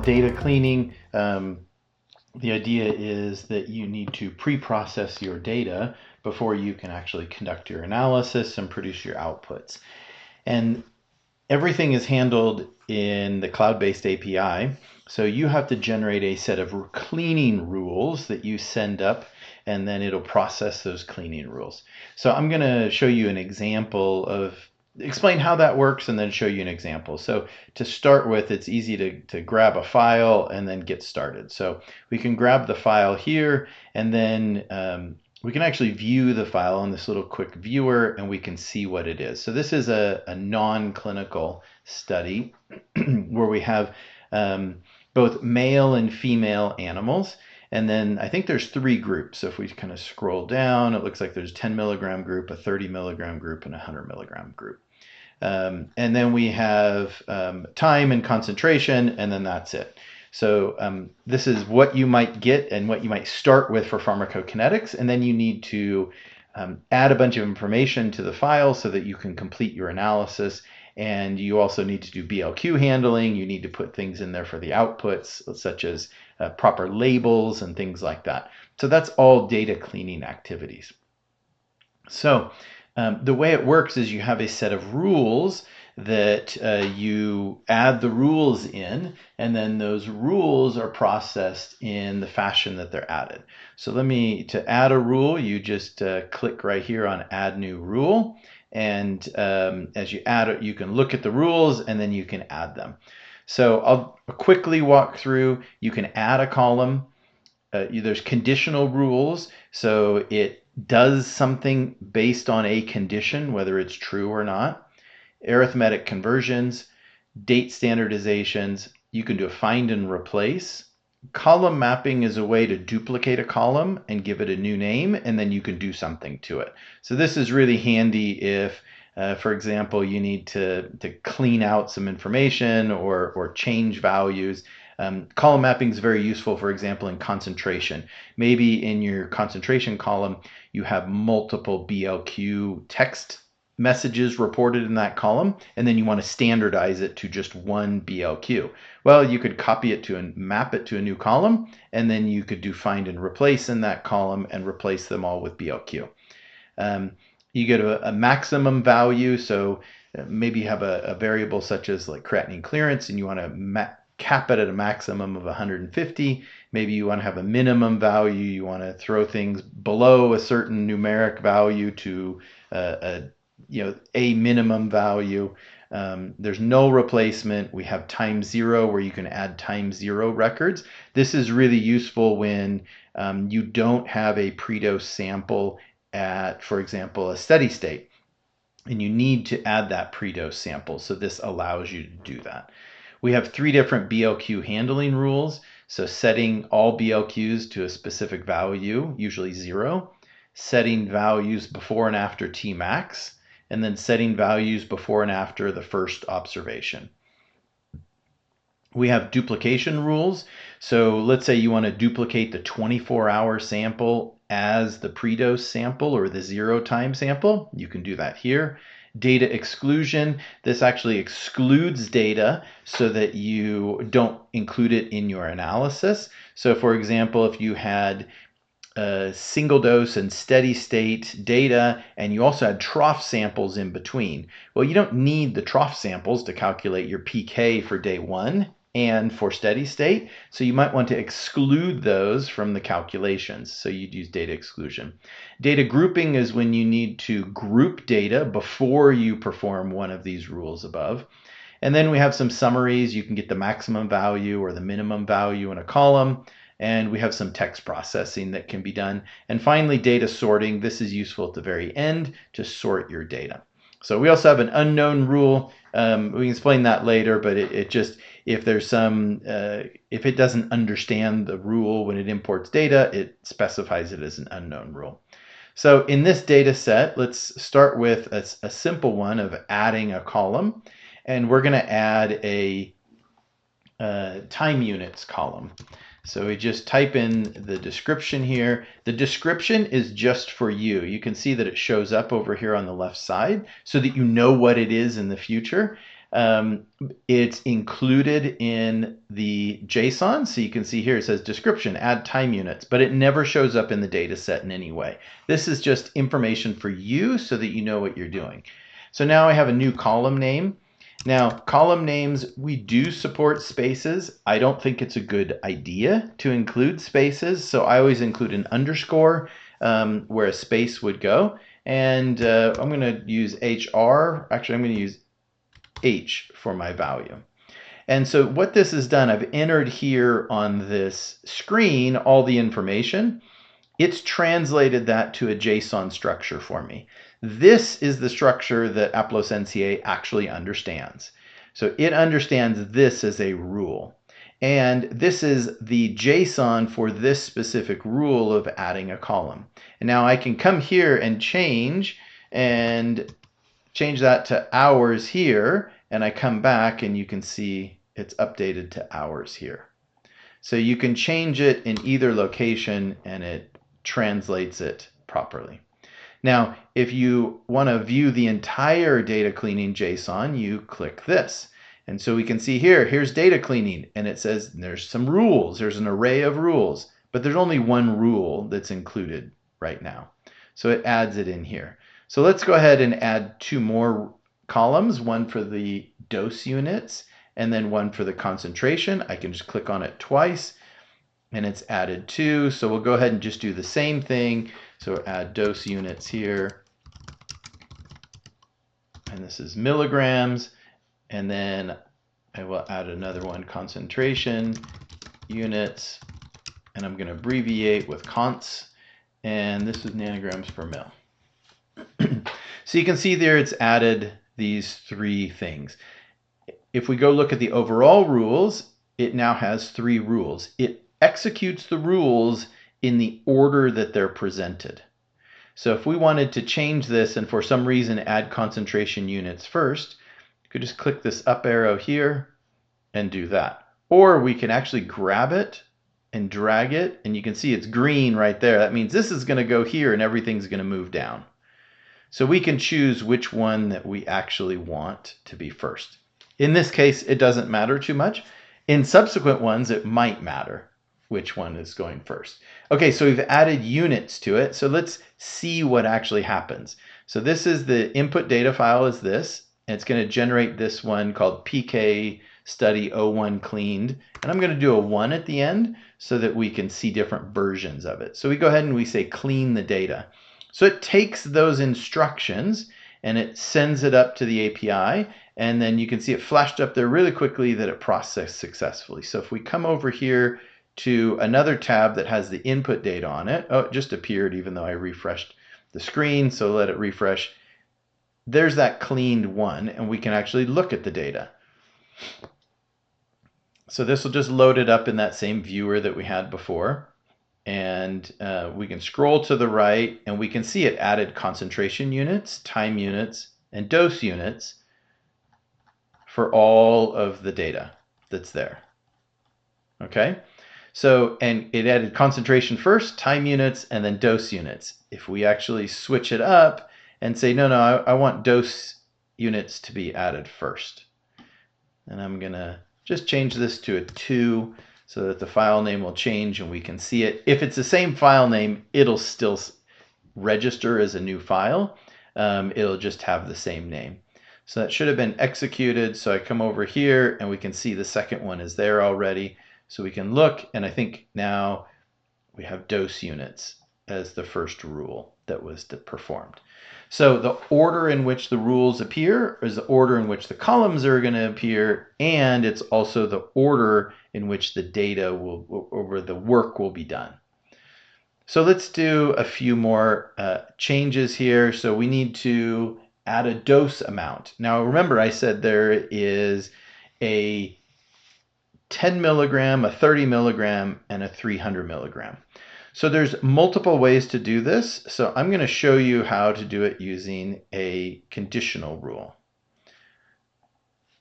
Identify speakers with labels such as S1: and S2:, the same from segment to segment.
S1: about data cleaning, the idea is that you need to pre-process your data before you can actually conduct your analysis and produce your outputs. And everything is handled in the cloud-based API. So you have to generate a set of cleaning rules that you send up, and then it'll process those cleaning rules. So I'm going to show you an example of, explain how that works, and then show you an example. So to start with, it's easy to grab a file and then get started. So we can grab the file here, and then we can actually view the file on this little quick viewer, and we can see what it is. So this is a non-clinical study where we have both male and female animals. And then I think there's 3 groups. So if we kind of scroll down, it looks like there's a 10 milligram group, a 30 milligram group, and a 100 milligram group. And then we have time and concentration, and then that's it. So this is what you might get and what you might start with for pharmacokinetics, and then you need to add a bunch of information to the file so that you can complete your analysis. And you also need to do BLQ handling. You need to put things in there for the outputs, such as proper labels and things like that. So that's all data cleaning activities. So the way it works is you have a set of rules that you add the rules in, and then those rules are processed in the fashion that they're added. So to add a rule, you just click right here on Add New Rule. And as you add it, you can look at the rules and then you can add them. So I'll quickly walk through. You can add a column. There's conditional rules. So it does something based on a condition, whether it's true or not. Arithmetic conversions, date standardizations. You can do a find and replace. Column mapping is a way to duplicate a column and give it a new name, and then you can do something to it. So this is really handy if, for example, you need to clean out some information or change values. Column mapping is very useful, for example, in concentration. Maybe in your concentration column, you have multiple BLQ text messages reported in that column, and then you want to standardize it to just one BLQ. Well, you could copy it to and map it to a new column, and then you could do find and replace in that column and replace them all with BLQ. You get a maximum value, so maybe you have a variable such as like creatinine clearance, and you want to cap it at a maximum of 150. Maybe you want to have a minimum value. You want to throw things below a certain numeric value to a minimum value. There's no replacement. We have time zero, where you can add time zero records. This is really useful when you don't have a pre-dose sample at, for example, a steady state, and you need to add that pre-dose sample. So this allows you to do that. We have 3 different BLQ handling rules. So setting all BLQs to a specific value, usually 0, setting values before and after Tmax, and then setting values before and after the first observation. We have duplication rules. So let's say you want to duplicate the 24-hour sample as the pre-dose sample or the 0 time sample. You can do that here. Data exclusion. This actually excludes data so that you don't include it in your analysis. So for example, if you had single dose and steady state data, and you also had trough samples in between. Well, you don't need the trough samples to calculate your PK for day 1 and for steady state, so you might want to exclude those from the calculations. So you'd use data exclusion. Data grouping is when you need to group data before you perform one of these rules above. And then we have some summaries. You can get the maximum value or the minimum value in a column. And we have some text processing that can be done. And finally, data sorting. This is useful at the very end to sort your data. So we also have an unknown rule. We can explain that later, but it just, if there's some, if it doesn't understand the rule when it imports data, it specifies it as an unknown rule. So in this data set, let's start with a simple one of adding a column. And we're going to add a time units column. So we just type in the description here. The description is just for you. You can see that it shows up over here on the left side so that you know what it is in the future. It's included in the JSON. So you can see here it says description, add time units, but it never shows up in the data set in any way. This is just information for you so that you know what you're doing. So now I have a new column name. Now, column names, we do support spaces. I don't think it's a good idea to include spaces, so I always include an underscore where a space would go. And I'm going to use HR. Actually, I'm going to use H for my value. And so what this has done, I've entered here on this screen all the information. It's translated that to a JSON structure for me. This is the structure that Aplos NCA actually understands. So it understands this as a rule. And this is the JSON for this specific rule of adding a column. And now I can come here and change that to hours here, and I come back and you can see it's updated to hours here. So you can change it in either location and it translates it properly. Now, if you want to view the entire data cleaning JSON, you click this. And so we can see here, here's data cleaning, and it says there's some rules. There's an array of rules, but there's only one rule that's included right now. So it adds it in here. So let's go ahead and add two more columns, one for the dose units and then one for the concentration. I can just click on it twice and it's added two. So we'll go ahead and just do the same thing. So add dose units here. And this is milligrams. And then I will add another one, concentration units. And I'm going to abbreviate with conts. And this is nanograms per mil. So you can see there it's added these three things. If we go look at the overall rules, it now has three rules. It executes the rules in the order that they're presented. So if we wanted to change this and for some reason add concentration units first, you could just click this up arrow here and do that. Or we can actually grab it and drag it, and you can see it's green right there. That means this is going to go here and everything's going to move down. So we can choose which one that we actually want to be first. In this case, it doesn't matter too much. In subsequent ones, it might matter which one is going first. Okay, so we've added units to it. So let's see what actually happens. So this is the input data file is this, and it's going to generate this one called PK study 01 cleaned. And I'm going to do a 1 at the end so that we can see different versions of it. So we go ahead and we say clean the data. So it takes those instructions and it sends it up to the API, and then you can see it flashed up there really quickly that it processed successfully. So if we come over here to another tab that has the input data on it, oh, it just appeared even though I refreshed the screen, so let it refresh. There's that cleaned one, and we can actually look at the data. So this will just load it up in that same viewer that we had before. And we can scroll to the right and we can see it added concentration units, time units, and dose units for all of the data that's there. Okay, so, and it added concentration first, time units, and then dose units. If we actually switch it up and say, no, I want dose units to be added first. And I'm going to just change this to a 2. So that the file name will change and we can see it. If it's the same file name, it'll still register as a new file. It'll just have the same name. So that should have been executed. So I come over here and we can see the second one is there already. So we can look, and I think now we have dose units as the first rule that was performed. So the order in which the rules appear is the order in which the columns are going to appear, and it's also the order in which the data will, or the work will be done. So let's do a few more changes here. So we need to add a dose amount. Now remember I said there is a 10 milligram, a 30 milligram, and a 300 milligram. So there's multiple ways to do this. So I'm going to show you how to do it using a conditional rule.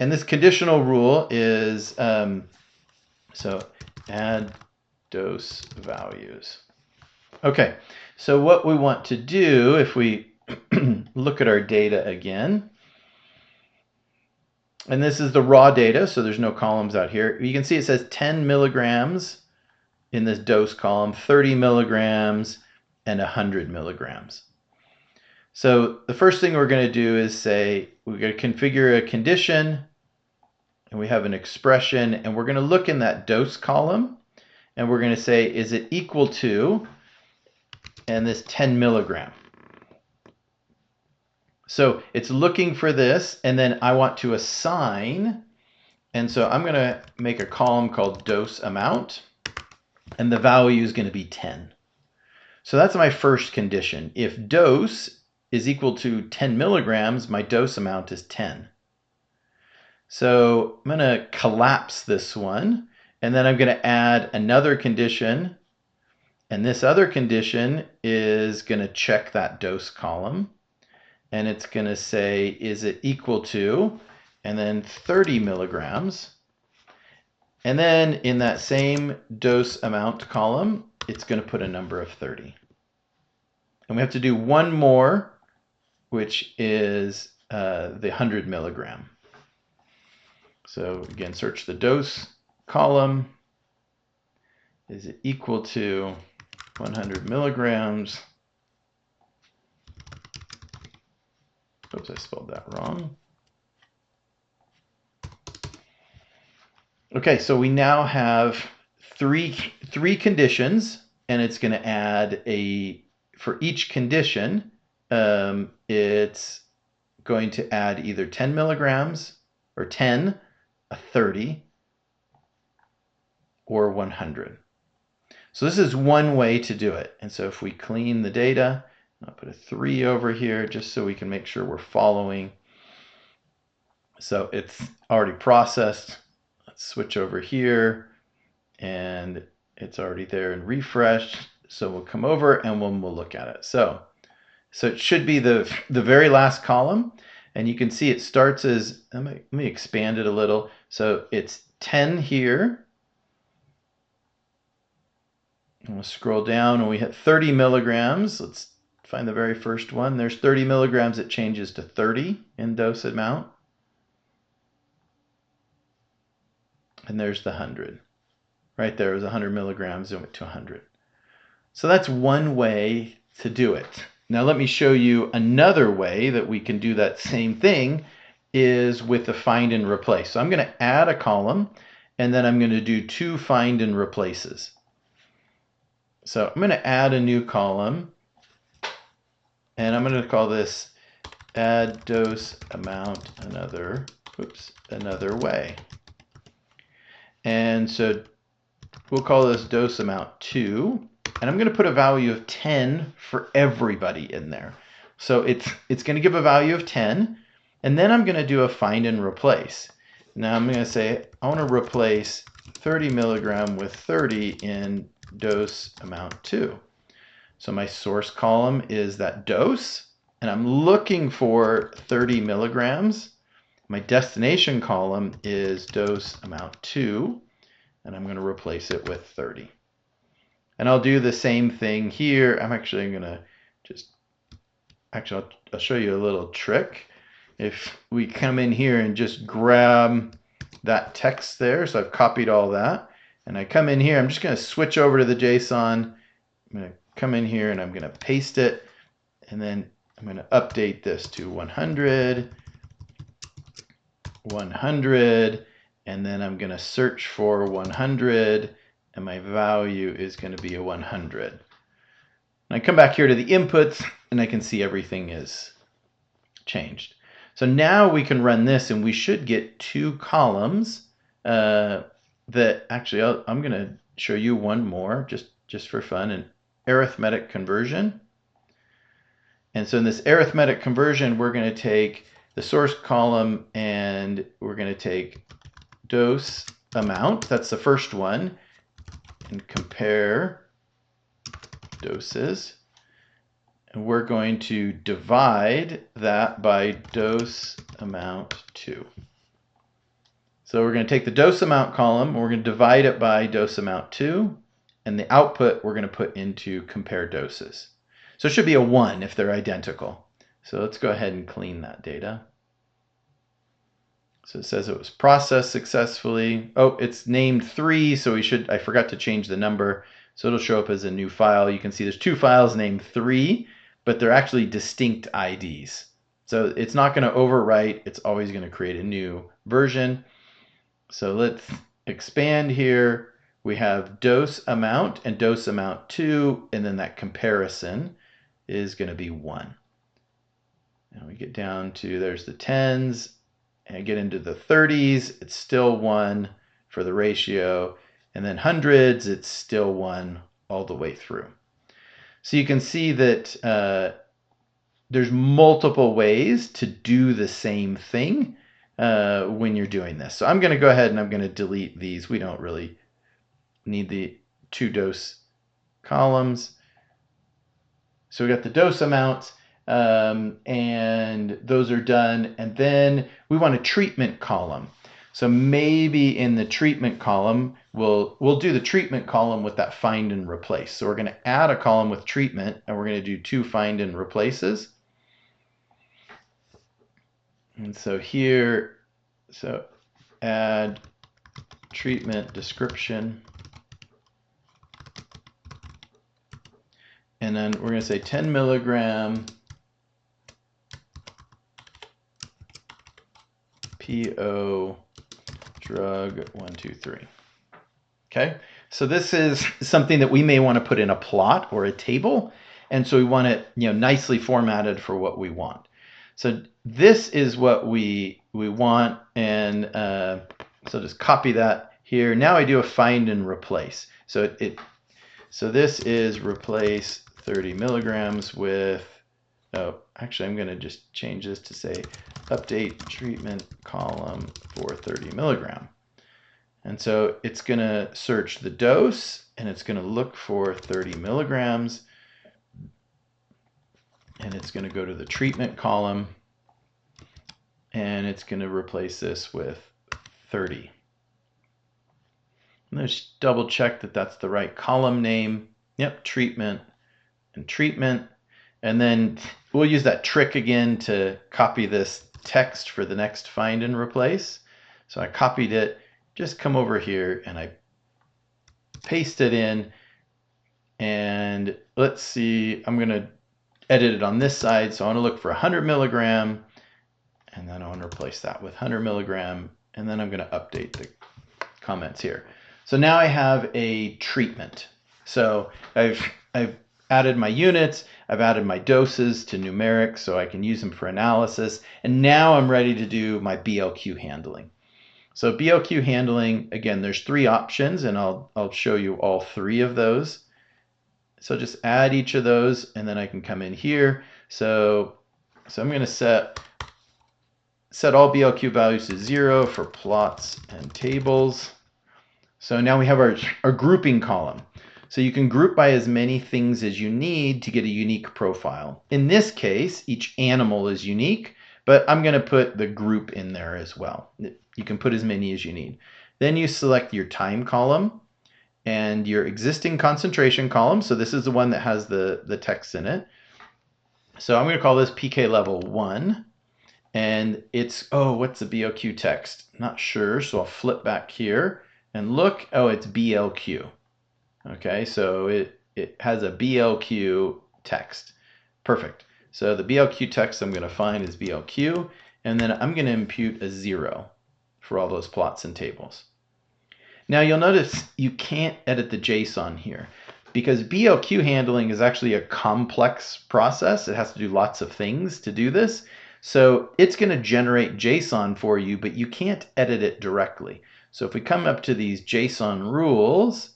S1: And this conditional rule is, so add dose values. Okay, so what we want to do, if we look at our data again, And this is the raw data, so there's no columns out here. You can see it says 10 milligrams in this dose column, 30 milligrams, and 100 milligrams. So the first thing we're going to do is say we're going to configure a condition, and we have an expression, and we're going to look in that dose column, and we're going to say, is it equal to, and this 10 milligram. So it's looking for this, and then I want to assign, and so I'm going to make a column called dose amount, and the value is going to be 10. So that's my first condition. If dose is equal to 10 milligrams, my dose amount is 10. So I'm going to collapse this one, and then I'm going to add another condition, and this other condition is going to check that dose column, and it's going to say, is it equal to, and then 30 milligrams. And then in that same dose amount column, it's going to put a number of 30. And we have to do one more, which is the 100 milligram. So again, search the dose column. Is it equal to 100 milligrams? Oops, I spelled that wrong. Okay, so we now have three conditions, and it's going to add for each condition, it's going to add either 10 milligrams or 10, a 30, or 100. So this is one way to do it. And so if we clean the data, I'll put a 3 over here just so we can make sure we're following. So it's already processed. Let's switch over here, and it's already there and refreshed. So we'll come over and we'll look at it. So it should be the very last column, and you can see it starts as, let me expand it a little. So it's 10 here. And we'll scroll down and we hit 30 milligrams. Let's find the very first one. There's 30 milligrams. It changes to 30 in dose amount. And there's the 100. Right there was 100 milligrams and went to 100. So that's one way to do it. Now let me show you another way that we can do that same thing is with the find and replace. So I'm going to add a column, and then I'm going to do 2 find and replaces. So I'm going to add a new column, and I'm going to call this add dose amount another way. And so we'll call this dose amount 2, and I'm going to put a value of 10 for everybody in there. So it's going to give a value of 10, and then I'm going to do a find and replace. Now I'm going to say I want to replace 30 milligram with 30 in dose amount 2. So my source column is that dose, and I'm looking for 30 milligrams. My destination column is dose amount 2, and I'm going to replace it with 30. And I'll do the same thing here. I'm actually going to I'll show you a little trick. If we come in here and just grab that text there, so I've copied all that, and I come in here, I'm just going to switch over to the JSON. I'm going to come in here and I'm going to paste it, and then I'm going to update this to 100, 100, and then I'm going to search for 100, and my value is going to be a 100. And I come back here to the inputs, and I can see everything is changed. So now we can run this, and we should get 2 columns that actually I'm going to show you one more just for fun, an arithmetic conversion. And so in this arithmetic conversion, we're going to take the source column and we're going to take dose amount, that's the first one, and compare doses. And we're going to divide that by dose amount 2. So we're going to take the dose amount column, and we're going to divide it by dose amount 2, and the output we're going to put into compare doses. So it should be a 1 if they're identical. So let's go ahead and clean that data. So it says it was processed successfully. Oh, it's named 3, so I forgot to change the number. So it'll show up as a new file. You can see there's 2 files named 3, but they're actually distinct IDs. So it's not going to overwrite. It's always going to create a new version. So let's expand here. We have dose amount and dose amount 2, and then that comparison is going to be 1. And we get down to, there's the 10s, and I get into the 30s, it's still 1 for the ratio, and then hundreds, it's still 1 all the way through. So you can see that there's multiple ways to do the same thing when you're doing this. So I'm going to go ahead and I'm going to delete these. We don't really need the 2 dose columns. So we got the dose amounts, and those are done. And then we want a treatment column. So maybe in the treatment column, we'll do the treatment column with that find and replace. So we're going to add a column with treatment, and we're going to do 2 find and replaces. And so here, so add treatment description. And then we're going to say 10 milligram PO drug 1, 2, 3. Okay, so this is something that we may want to put in a plot or a table. And so we want it, nicely formatted for what we want. So this is what we want, and so just copy that here. Now I do a find and replace. So this is replace 30 milligrams with, actually I'm going to just change this to say update treatment column for 30 milligram. And so it's going to search the dose, and it's going to look for 30 milligrams. And it's going to go to the treatment column, and it's going to replace this with 30. And let's double check that that's the right column name. Yep, treatment and treatment. And then we'll use that trick again to copy this text for the next find and replace. So I copied it, just come over here and I paste it in. And let's see, I'm going to edit it on this side. So I want to look for 100 milligram, and then I want to replace that with 100 milligram, and then I'm going to update the comments here. So now I have a treatment. So I've added my units, I've added my doses to numeric so I can use them for analysis, and now I'm ready to do my BLQ handling. So BLQ handling, again, there's 3 options, and I'll show you all 3 of those. So just add each of those, and then I can come in here. So I'm going to set all BLQ values to 0 for plots and tables. So now we have our grouping column. So you can group by as many things as you need to get a unique profile. In this case, each animal is unique, but I'm going to put the group in there as well. You can put as many as you need. Then you select your time column and your existing concentration column. So this is the one that has the text in it. So I'm going to call this PK level 1. And it's, what's the BLQ text? Not sure, so I'll flip back here and look. Oh, it's BLQ. Okay, so it has a BLQ text. Perfect. So the BLQ text I'm going to find is BLQ, and then I'm going to impute a 0 for all those plots and tables. Now you'll notice you can't edit the JSON here because BLQ handling is actually a complex process. It has to do lots of things to do this. So it's going to generate JSON for you, but you can't edit it directly. So if we come up to these JSON rules,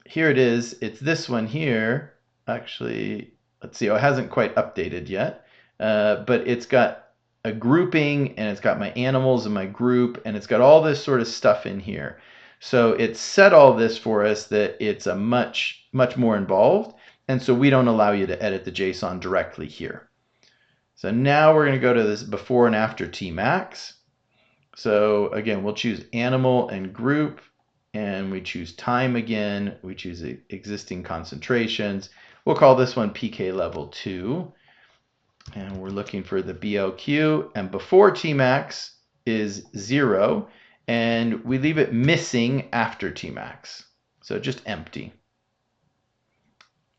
S1: here it is. It's this one here. Actually, let's see. It hasn't quite updated yet, but it's got a grouping, and it's got my animals in my group, and it's got all this sort of stuff in here. So it's set all this for us that it's a much more involved, and so we don't allow you to edit the JSON directly here. So now we're going to go to this before and after Tmax. So again, we'll choose animal and group, and we choose time again. We choose existing concentrations. We'll call this one PK level 2. And we're looking for the BLQ, and before Tmax, is 0, and we leave it missing after Tmax. So just empty.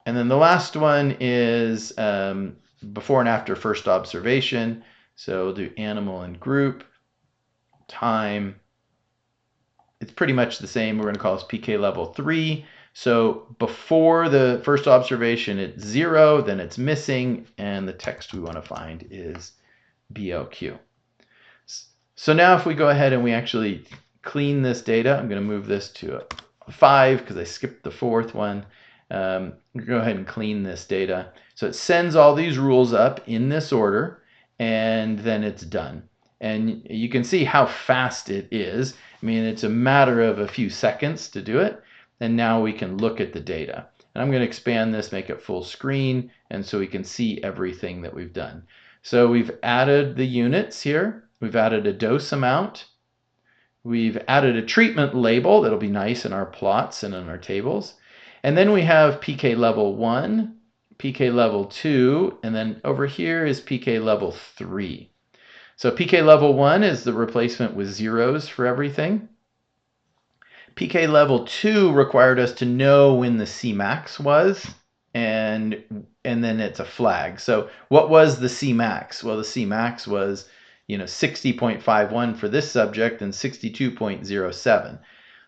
S1: And then the last one is before and after first observation. So we'll do animal and group, time. It's pretty much the same. We're going to call this PK level 3. So before the first observation, it's 0, then it's missing, and the text we want to find is BLQ. So now if we go ahead and we actually clean this data, I'm going to move this to a 5 because I skipped the 4th one. We'll go ahead and clean this data. So it sends all these rules up in this order, and then it's done. And you can see how fast it is. I mean, it's a matter of a few seconds to do it. And now we can look at the data. And I'm going to expand this, make it full screen, and so we can see everything that we've done. So we've added the units here. We've added a dose amount. We've added a treatment label that'll be nice in our plots and in our tables. And then we have PK level 1, PK level 2, and then over here is PK level 3. So PK level 1 is the replacement with zeros for everything. PK level 2 required us to know when the Cmax was, and then it's a flag. So what was the Cmax? Well, the Cmax was 60.51 for this subject and 62.07.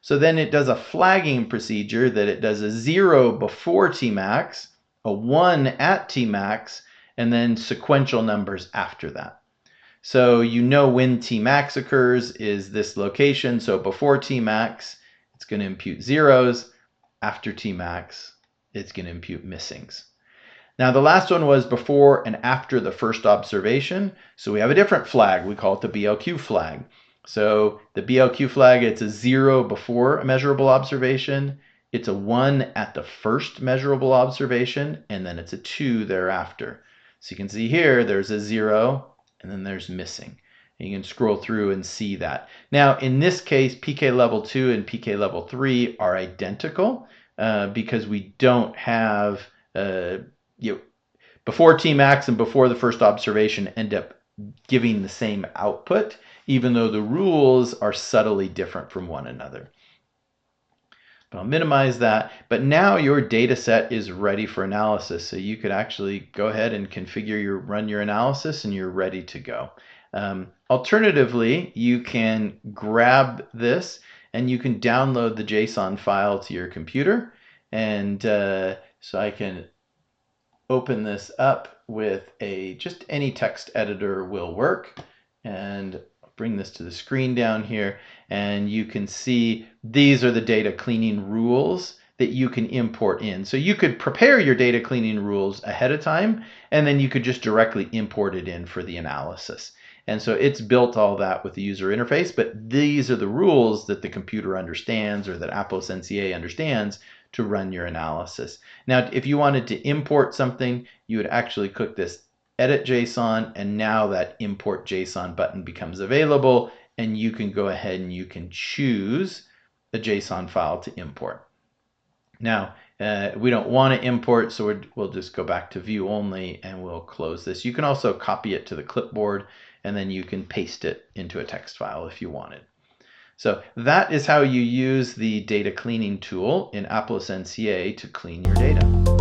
S1: So then it does a flagging procedure that it does a 0 before Tmax, a 1 at Tmax, and then sequential numbers after that. So you know when Tmax occurs is this location. So before Tmax, it's going to impute zeros. After Tmax, it's going to impute missings. Now the last one was before and after the first observation. So we have a different flag. We call it the BLQ flag. So the BLQ flag, it's a 0 before a measurable observation. It's a 1 at the first measurable observation, and then it's a 2 thereafter. So you can see here, there's a 0, and then there's missing. And you can scroll through and see that. Now, in this case, PK level 2 and PK level 3 are identical because we don't have, before Tmax and before the first observation end up giving the same output, even though the rules are subtly different from one another. But I'll minimize that. But now your data set is ready for analysis. So you could actually go ahead and run your analysis, and you're ready to go. Alternatively, you can grab this and you can download the JSON file to your computer. And so I can open this up with just any text editor will work. And I'll bring this to the screen down here, and you can see these are the data cleaning rules that you can import in. So you could prepare your data cleaning rules ahead of time, and then you could just directly import it in for the analysis. And so it's built all that with the user interface, but these are the rules that the computer understands, or that Aplos NCA understands, to run your analysis. Now, if you wanted to import something, you would actually click this Edit JSON, and now that Import JSON button becomes available, and you can go ahead and you can choose a JSON file to import. Now, we don't want to import, so we'll just go back to view only, and we'll close this. You can also copy it to the clipboard, and then you can paste it into a text file if you wanted. So that is how you use the data cleaning tool in Aplos NCA to clean your data.